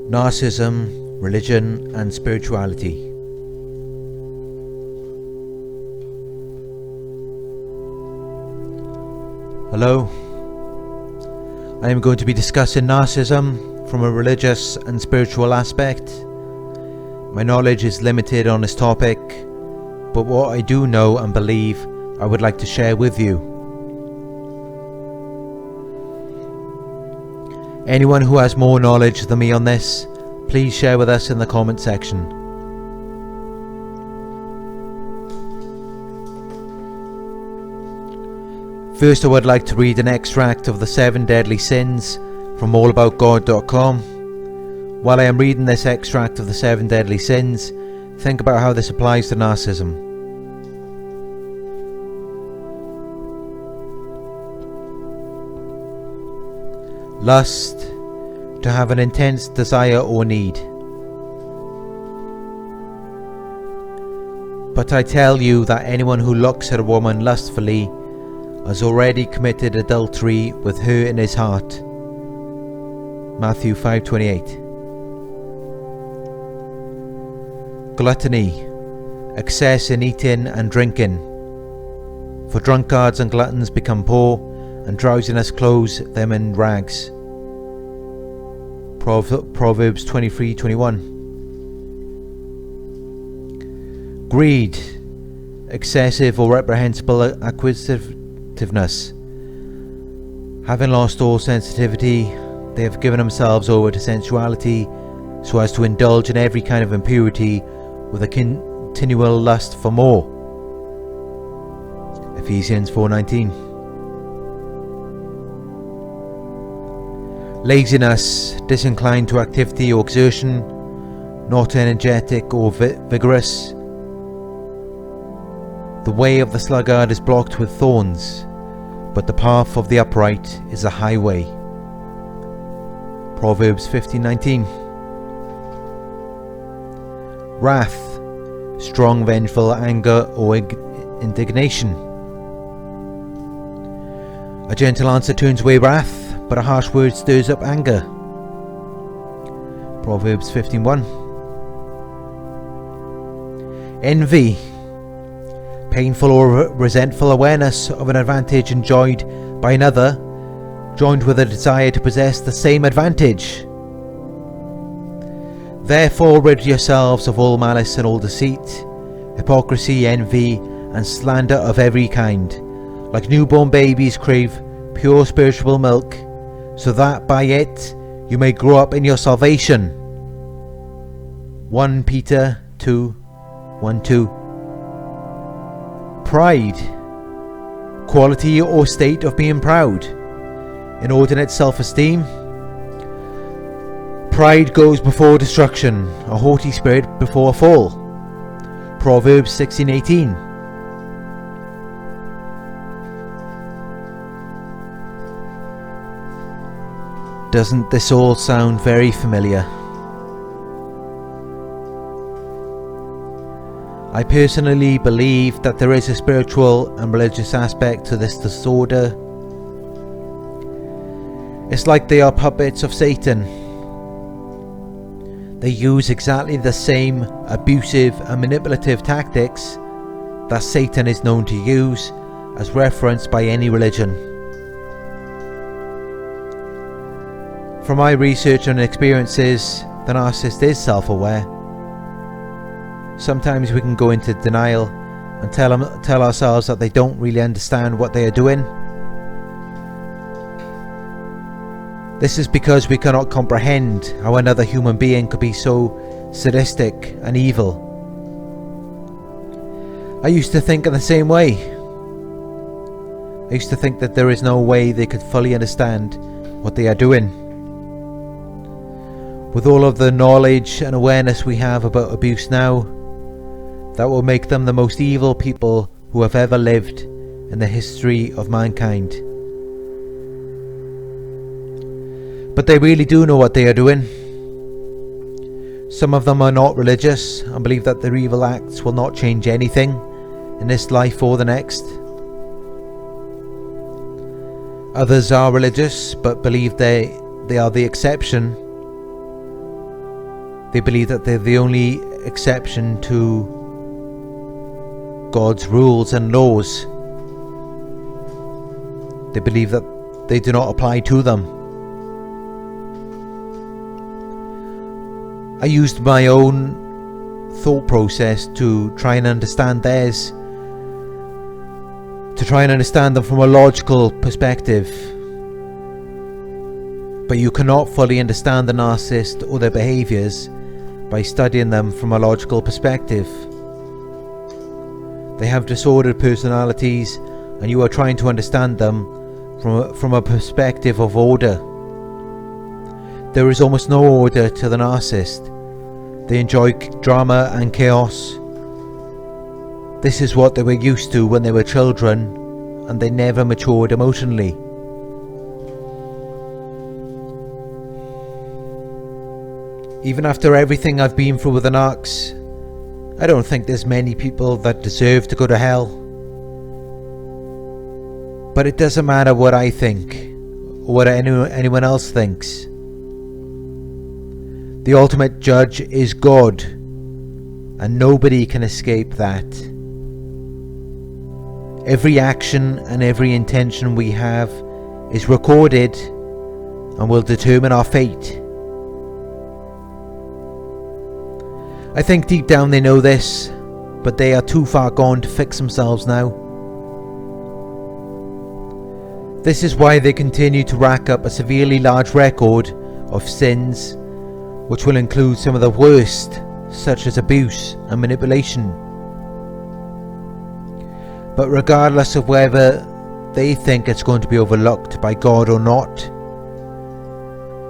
Narcissism, religion and spirituality. Hello, I am going to be discussing narcissism from a religious and spiritual aspect. My knowledge is limited on this topic, but what I do know and believe I would like to share with you. Anyone who has more knowledge than me on this, please share with us in the comment section. First, I would like to read an extract of the 7 deadly sins from allaboutgod.com. While I am reading this extract of the 7 deadly sins, think about how this applies to narcissism. Lust, to have an intense desire or need. But I tell you that anyone who looks at a woman lustfully has already committed adultery with her in his heart. Matthew 5:28. Gluttony, excess in eating and drinking. For drunkards and gluttons become poor, and drowsiness clothes them in rags. Proverbs 23:21. Greed, excessive or reprehensible acquisitiveness. Having lost all sensitivity, they have given themselves over to sensuality so as to indulge in every kind of impurity with a continual lust for more. Ephesians 4:19. Laziness, disinclined to activity or exertion, not energetic or vigorous. The way of the sluggard is blocked with thorns, but the path of the upright is a highway. Proverbs 15:19. Wrath, strong vengeful anger or indignation. A gentle answer turns away wrath, but a harsh word stirs up anger. Proverbs 15:1. Envy, painful or resentful awareness of an advantage enjoyed by another, joined with a desire to possess the same advantage. Therefore rid yourselves of all malice and all deceit, hypocrisy, envy, and slander of every kind. Like newborn babies crave pure spiritual milk, so that by it you may grow up in your salvation. 1 Peter 2:1-2. Pride, quality or state of being proud, inordinate self-esteem. Pride goes before destruction, a haughty spirit before a fall. Proverbs 16:18. Doesn't this all sound very familiar? I personally believe that there is a spiritual and religious aspect to this disorder. It's like they are puppets of Satan. They use exactly the same abusive and manipulative tactics that Satan is known to use, as referenced by any religion. From my research and experiences, the narcissist is self-aware. Sometimes we can go into denial and tell ourselves that they don't really understand what they are doing. This is because we cannot comprehend how another human being could be so sadistic and evil. I used to think in the same way. I used to think that there is no way they could fully understand what they are doing. With all of the knowledge and awareness we have about abuse now, that will make them the most evil people who have ever lived in the history of mankind. But they really do know what they are doing. Some of them are not religious and believe that their evil acts will not change anything in this life or the next. Others are religious but believe they are the exception. They believe that they're the only exception to God's rules and laws. They believe that they do not apply to them. I used my own thought process to try and understand theirs, to try and understand them from a logical perspective. But you cannot fully understand the narcissist or their behaviours by studying them from a logical perspective. They have disordered personalities, and you are trying to understand them from a perspective of order. There is almost no order to the narcissist. They enjoy drama and chaos. This is what they were used to when they were children, and they never matured emotionally. Even after everything I've been through with the narcs, I don't think there's many people that deserve to go to hell. But it doesn't matter what I think, or what anyone else thinks. The ultimate judge is God, and nobody can escape that. Every action and every intention we have is recorded and will determine our fate. I think deep down they know this, but they are too far gone to fix themselves now. This is why they continue to rack up a severely large record of sins, which will include some of the worst, such as abuse and manipulation. But regardless of whether they think it's going to be overlooked by God or not,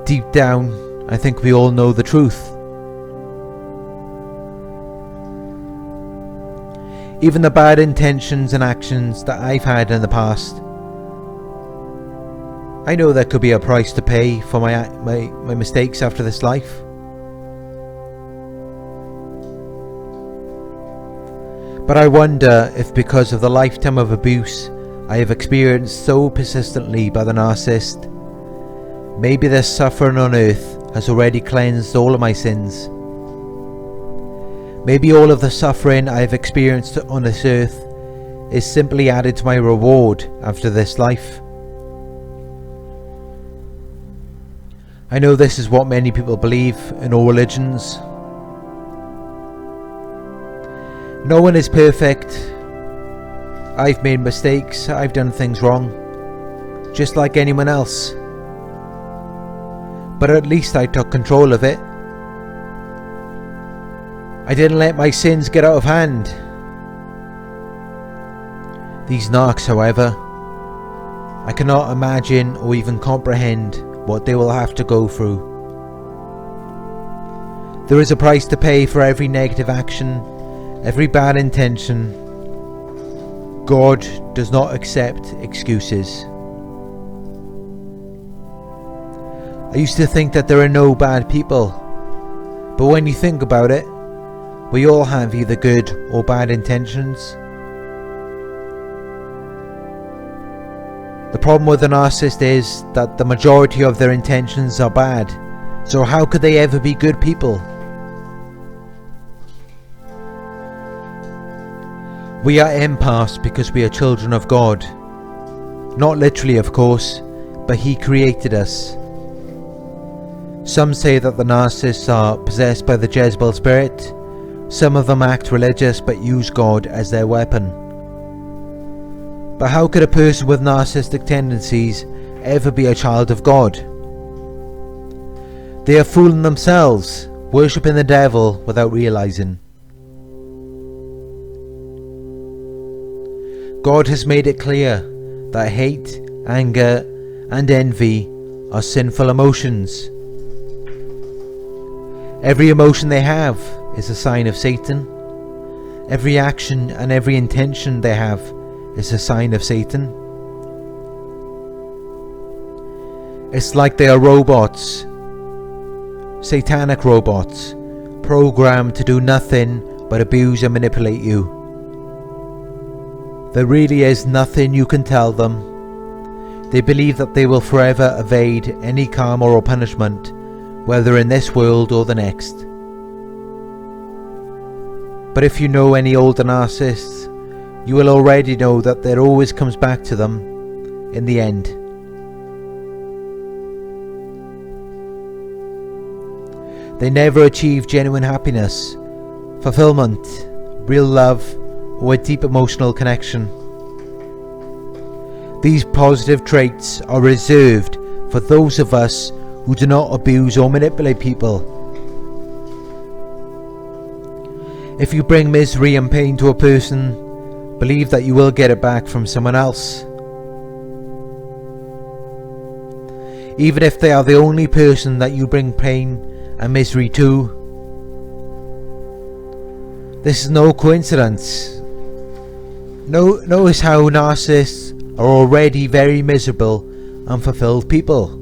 deep down I think we all know the truth. Even the bad intentions and actions that I've had in the past, I know there could be a price to pay for my mistakes after this life. But I wonder if because of the lifetime of abuse I have experienced so persistently by the narcissist, maybe this suffering on earth has already cleansed all of my sins. Maybe all of the suffering I have experienced on this earth is simply added to my reward after this life. I know this is what many people believe in all religions. No one is perfect. I've made mistakes, I've done things wrong, just like anyone else. But at least I took control of it. I didn't let my sins get out of hand. These narcs, however, I cannot imagine or even comprehend what they will have to go through. There is a price to pay for every negative action, every bad intention. God does not accept excuses. I used to think that there are no bad people, but when you think about it, we all have either good or bad intentions. The problem with the narcissist is that the majority of their intentions are bad, so how could they ever be good people? We are empaths because we are children of God. Not literally, of course, but He created us. Some say that the narcissists are possessed by the Jezebel spirit. Some of them act religious but use God as their weapon. But how could a person with narcissistic tendencies ever be a child of God? They are fooling themselves, worshipping the devil without realizing. God has made it clear that hate, anger, and envy are sinful emotions. Every emotion they have is a sign of Satan. Every action and every intention they have is a sign of Satan. It's like they are robots, satanic robots, programmed to do nothing but abuse and manipulate you. There really is nothing you can tell them. They believe that they will forever evade any karma or punishment, whether in this world or the next. But if you know any older narcissists, you will already know that it always comes back to them in the end. They never achieve genuine happiness, fulfillment, real love, or a deep emotional connection. These positive traits are reserved for those of us who do not abuse or manipulate people. If you bring misery and pain to a person, believe that you will get it back from someone else. Even if they are the only person that you bring pain and misery to. This is no coincidence. Notice how narcissists are already very miserable, unfulfilled people.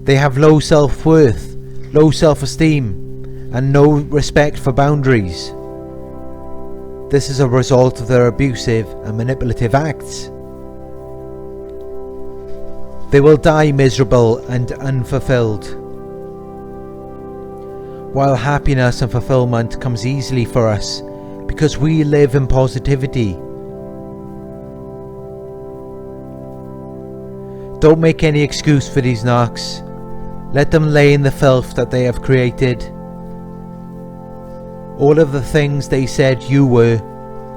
They have low self-worth, low self-esteem, and no respect for boundaries. This is a result of their abusive and manipulative acts. They will die miserable and unfulfilled. While happiness and fulfillment comes easily for us because we live in positivity. Don't make any excuse for these narcs. Let them lay in the filth that they have created. All of the things they said you were,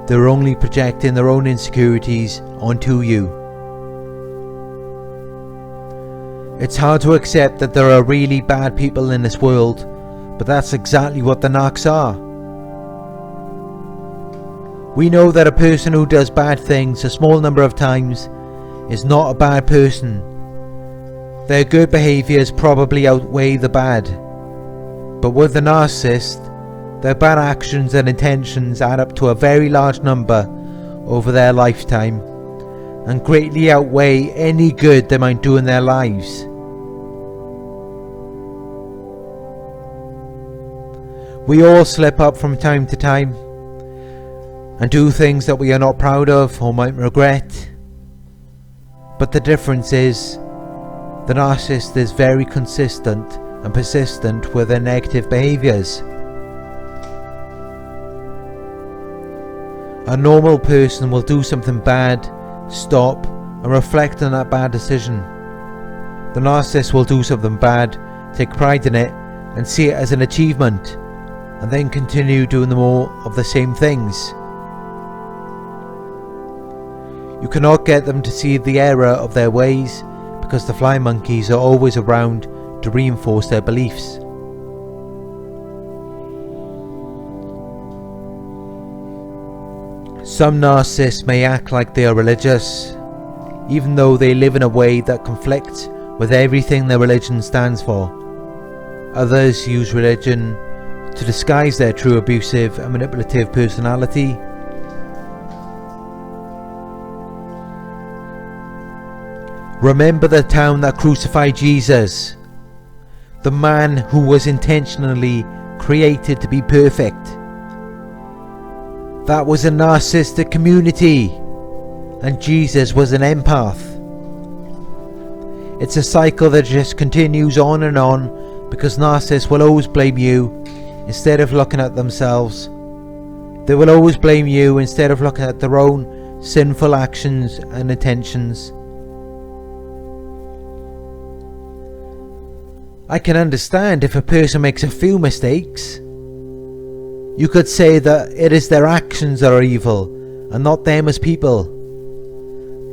they're only projecting their own insecurities onto you. It's hard to accept that there are really bad people in this world, but that's exactly what the narcs are. We know that a person who does bad things a small number of times is not a bad person. Their good behaviours probably outweigh the bad. But with the narcissist, their bad actions and intentions add up to a very large number over their lifetime and greatly outweigh any good they might do in their lives. We all slip up from time to time and do things that we are not proud of or might regret. But the difference is, the narcissist is very consistent and persistent with their negative behaviours. A normal person will do something bad, stop, and reflect on that bad decision. The narcissist will do something bad, take pride in it, and see it as an achievement, and then continue doing more of the same things. You cannot get them to see the error of their ways because the fly monkeys are always around to reinforce their beliefs. Some narcissists may act like they are religious, even though they live in a way that conflicts with everything their religion stands for. Others use religion to disguise their true abusive and manipulative personality. Remember the town that crucified Jesus, the man who was intentionally created to be perfect. That was a narcissistic community, and Jesus was an empath. It's a cycle that just continues on and on because narcissists will always blame you instead of looking at themselves. They will always blame you instead of looking at their own sinful actions and intentions. I can understand if a person makes a few mistakes. You could say that it is their actions that are evil and not them as people.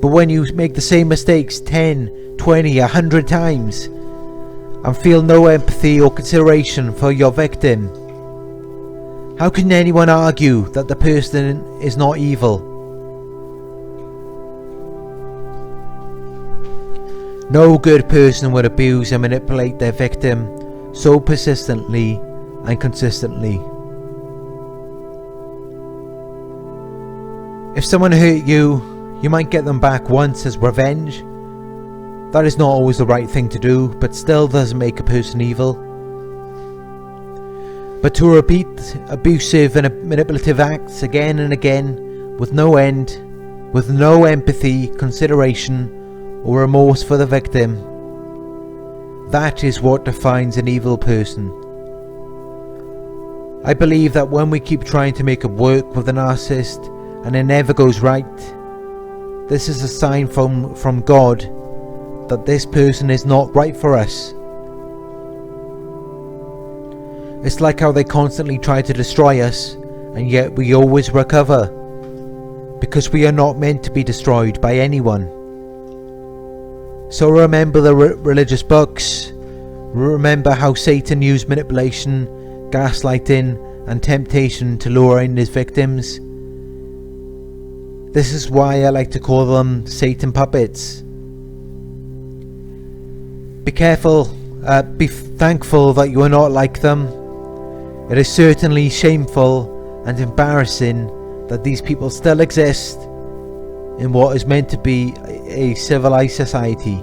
But when you make the same mistakes 10, 20, 100 times and feel no empathy or consideration for your victim, how can anyone argue that the person is not evil? No good person would abuse and manipulate their victim so persistently and consistently. If someone hurt you, you might get them back once as revenge. That is not always the right thing to do, but still doesn't make a person evil. but to repeat abusive and manipulative acts again and again with no end, with no empathy, consideration or remorse for the victim. That is what defines an evil person. I believe that when we keep trying to make it work with a narcissist and it never goes right, this is a sign from God that this person is not right for us. It's like how they constantly try to destroy us, and yet we always recover, because we are not meant to be destroyed by anyone. So remember the religious books. Remember how Satan used manipulation, gaslighting and temptation to lure in his victims. This is why I like to call them Satan puppets. Be careful, be thankful that you are not like them. It is certainly shameful and embarrassing that these people still exist in what is meant to be a civilized society.